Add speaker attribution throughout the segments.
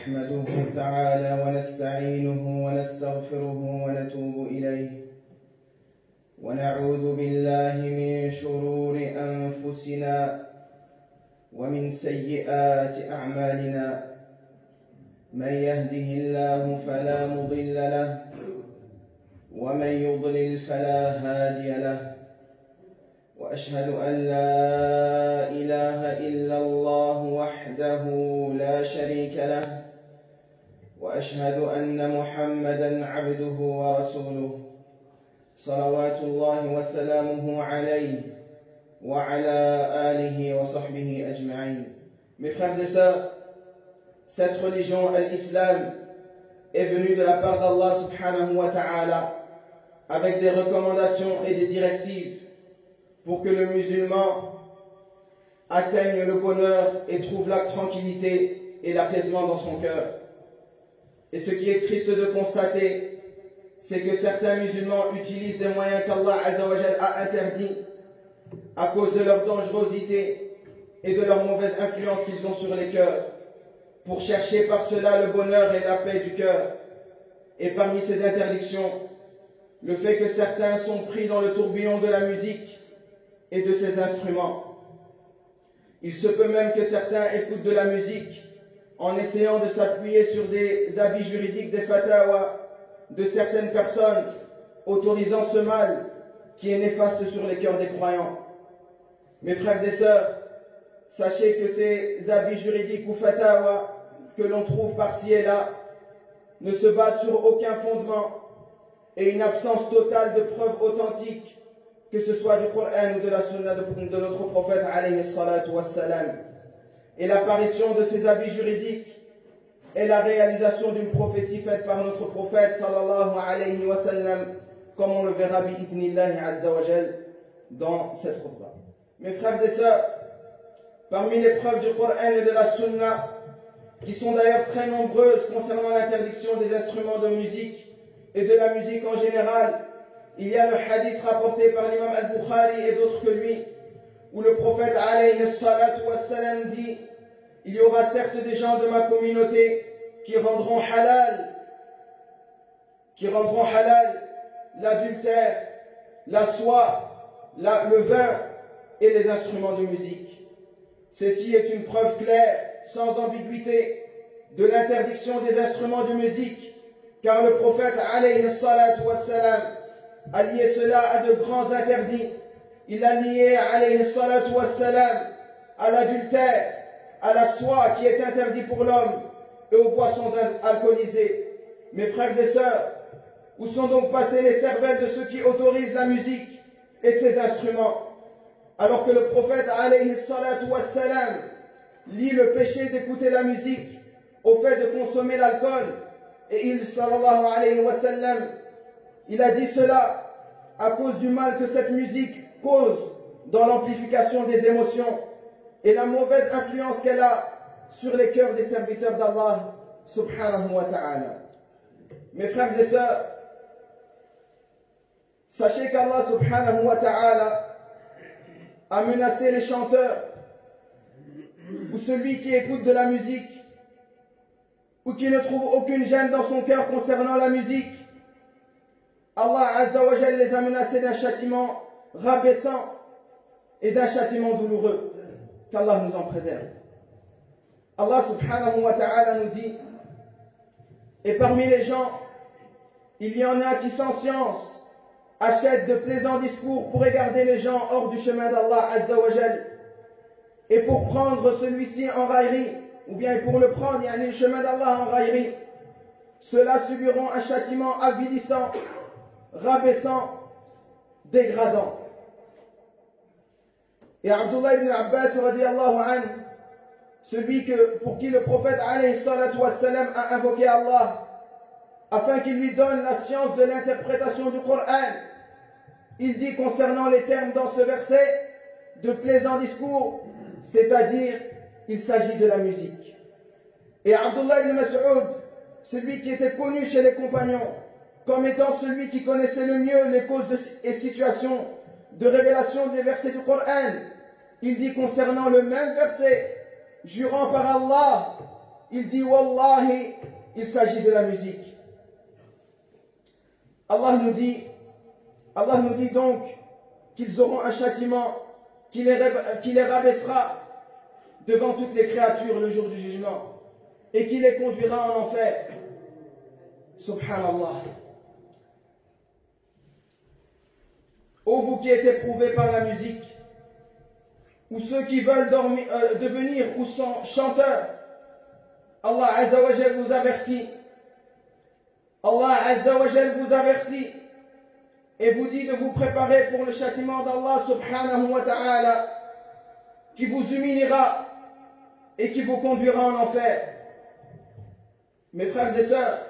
Speaker 1: نحمده تعالى ونستعينه ونستغفره ونتوب إليه ونعوذ بالله من شرور أنفسنا ومن سيئات أعمالنا من يهده الله فلا مضل له ومن يضلل فلا هادي له وأشهد أن لا إله إلا الله وحده لا شريك له وأشهد أن محمدًا عبده ورسوله صلوات الله وسلامه عليه وعلى آله وصحبه أجمعين. Mes frères et sœurs, cette religion, l'islam, est venue de la part d'Allah subhanahu wa ta'ala avec des recommandations et des directives pour que le musulman atteigne le bonheur et trouve la tranquillité et l'apaisement dans son cœur. Et ce qui est triste de constater, c'est que certains musulmans utilisent des moyens qu'Allah Azza wa Jal a interdits à cause de leur dangerosité et de leur mauvaise influence qu'ils ont sur les cœurs, pour chercher par cela le bonheur et la paix du cœur. Et parmi ces interdictions, le fait que certains sont pris dans le tourbillon de la musique et de ses instruments. Il se peut même que certains écoutent de la musique en essayant de s'appuyer sur des avis juridiques, des fatawas de certaines personnes autorisant ce mal qui est néfaste sur les cœurs des croyants. Mes frères et sœurs, sachez que ces avis juridiques ou fatawas que l'on trouve par-ci et là ne se basent sur aucun fondement et une absence totale de preuves authentiques, que ce soit du Coran ou de la Sunna de notre prophète alayhi salatu wassalam. Et l'apparition de ces avis juridiques est la réalisation d'une prophétie faite par notre prophète sallallahu alayhi wa sallam, comme on le verra bi'idnillahi azza wa jal dans cette khutbah. Mes frères et sœurs, parmi les preuves du Coran et de la Sunna, qui sont d'ailleurs très nombreuses concernant l'interdiction des instruments de musique et de la musique en général, il y a le hadith rapporté par l'imam al-Bukhari et d'autres que lui, où le prophète alayhi salatu wassalam dit: il y aura certes des gens de ma communauté qui rendront halal l'adultère, la soie, le vin et les instruments de musique. Ceci est une preuve claire, sans ambiguïté, de l'interdiction des instruments de musique, car le prophète alayhi salatu wassalam a lié cela à de grands interdits. Il a lié alayhi salatu wassalam à l'adultère, à la soie qui est interdit pour l'homme et aux boissons alcoolisées. Mes frères et sœurs, où sont donc passées les cervelles de ceux qui autorisent la musique et ses instruments, alors que le prophète alayhi salatu wassalam lie le péché d'écouter la musique au fait de consommer l'alcool, et il sallallahu alayhi wa sallam, il a dit cela à cause du mal que cette musique cause dans l'amplification des émotions et la mauvaise influence qu'elle a sur les cœurs des serviteurs d'Allah subhanahu wa ta'ala. Mes frères et sœurs, sachez qu'Allah subhanahu wa ta'ala a menacé les chanteurs ou celui qui écoute de la musique ou qui ne trouve aucune gêne dans son cœur concernant la musique. Allah Azza wa Jal les a menacés d'un châtiment rabaissant et d'un châtiment douloureux. Qu'Allah nous en préserve. Allah subhanahu wa ta'ala nous dit: et parmi les gens, il y en a qui sans science achètent de plaisants discours pour égarder les gens hors du chemin d'Allah Azza wa Jal, et pour prendre celui-ci en raillerie, ou bien pour le prendre, il y a le chemin d'Allah en raillerie. Ceux-là subiront un châtiment avilissant, rabaissant, dégradant. Et Abdullah ibn Abbas radiyallahu anhu, celui pour qui le prophète alayhi salatu wassalam a invoqué Allah afin qu'il lui donne la science de l'interprétation du Coran, il dit concernant les termes dans ce verset de plaisants discours, c'est-à-dire il s'agit de la musique. Et Abdullah ibn Mas'ud, celui qui était connu chez les compagnons comme étant celui qui connaissait le mieux les causes et situations de révélation des versets du Coran, il dit concernant le même verset: jurant par Allah, il dit Wallahi, il s'agit de la musique. Allah nous dit donc qu'ils auront un châtiment qui les rabaissera devant toutes les créatures le jour du jugement et qui les conduira en enfer. Subhanallah. Ô vous qui êtes éprouvés par la musique, ou ceux qui veulent devenir ou sont chanteurs, Allah Azza wa Jal vous avertit. Allah Azza wa Jal vous avertit et vous dit de vous préparer pour le châtiment d'Allah subhanahu wa ta'ala qui vous humiliera et qui vous conduira en enfer. Mes frères et sœurs,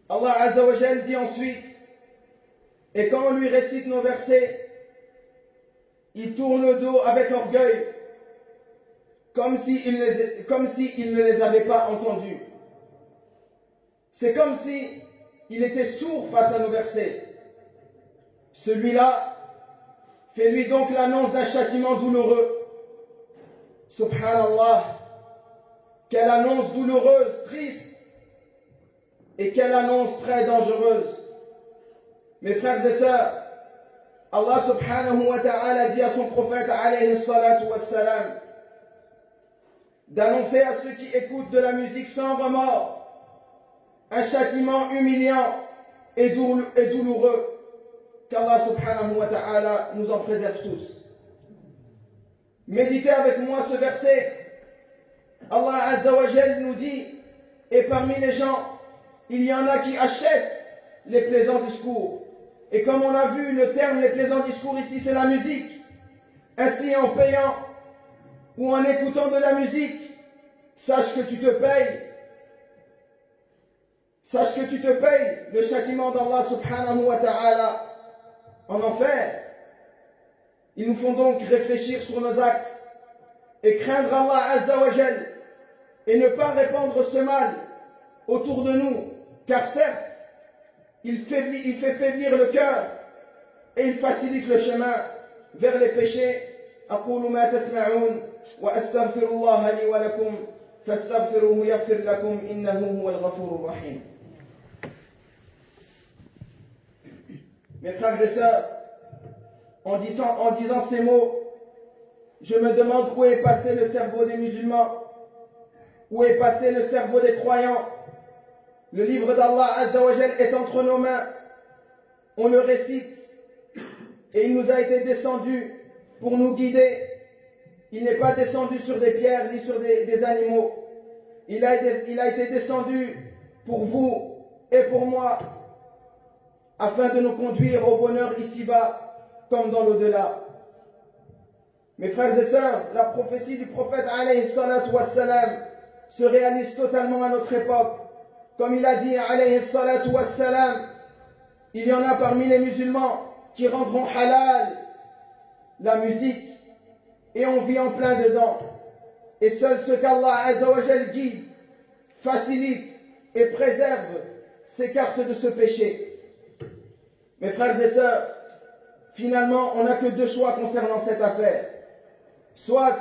Speaker 1: Allah Azza wa Jal dit ensuite, et quand on lui récite nos versets, il tourne le dos avec orgueil, comme s'il ne les avait pas entendus. C'est comme si il était sourd face à nos versets. Celui-là, fais-lui donc l'annonce d'un châtiment douloureux. Subhanallah, quelle annonce douloureuse, triste, et quelle annonce très dangereuse. Mes frères et sœurs, Allah subhanahu wa ta'ala dit à son prophète alayhi salatu wassalam d'annoncer à ceux qui écoutent de la musique sans remords un châtiment humiliant et douloureux, qu'Allah subhanahu wa ta'ala nous en préserve tous. Méditez avec moi ce verset. Allah Azza wa Jal nous dit, et parmi les gens, il y en a qui achètent les plaisants discours. Et comme on a vu, le terme les plaisants discours ici, c'est la musique. Ainsi, en payant ou en écoutant de la musique, sache que tu te payes. Sache que tu te payes le châtiment d'Allah subhanahu wa ta'ala en enfer. Ils nous font donc réfléchir sur nos actes et craindre Allah Azza wa Jal et ne pas répandre ce mal autour de nous, car certes, il fait faiblir le cœur et il facilite le chemin vers les péchés. أقول ما تسمعون وأستغفر الله لي ولكم فاستغفروه يغفر لكم إنه هو الغفور الرحيم. Mes frères et sœurs, en disant ces mots, je me demande où est passé le cerveau des musulmans, où est passé le cerveau des croyants. Le livre d'Allah Azza wa Jal est entre nos mains, on le récite et il nous a été descendu pour nous guider. Il n'est pas descendu sur des pierres ni sur des animaux. Il a été descendu pour vous et pour moi, afin de nous conduire au bonheur ici-bas comme dans l'au-delà. Mes frères et sœurs, la prophétie du prophète alayhi salatu wassalam se réalise totalement à notre époque. Comme il a dit alayhi salatu wassalam, il y en a parmi les musulmans qui rendront halal la musique et on vit en plein dedans. Et seul ce qu'Allah Azza wa Jal guide, facilite et préserve s'écarte de ce péché. Mes frères et sœurs, finalement, on n'a que deux choix concernant cette affaire. Soit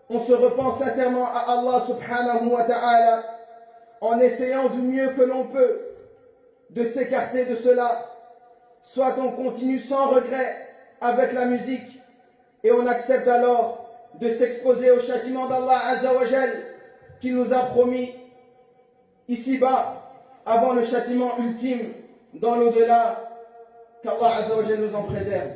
Speaker 1: on se repent sincèrement à Allah subhanahu wa ta'ala en essayant du mieux que l'on peut de s'écarter de cela, soit on continue sans regret avec la musique et on accepte alors de s'exposer au châtiment d'Allah Azza wa Jal qui nous a promis ici-bas avant le châtiment ultime dans l'au-delà. Qu'Allah Azza wa Jal nous en préserve.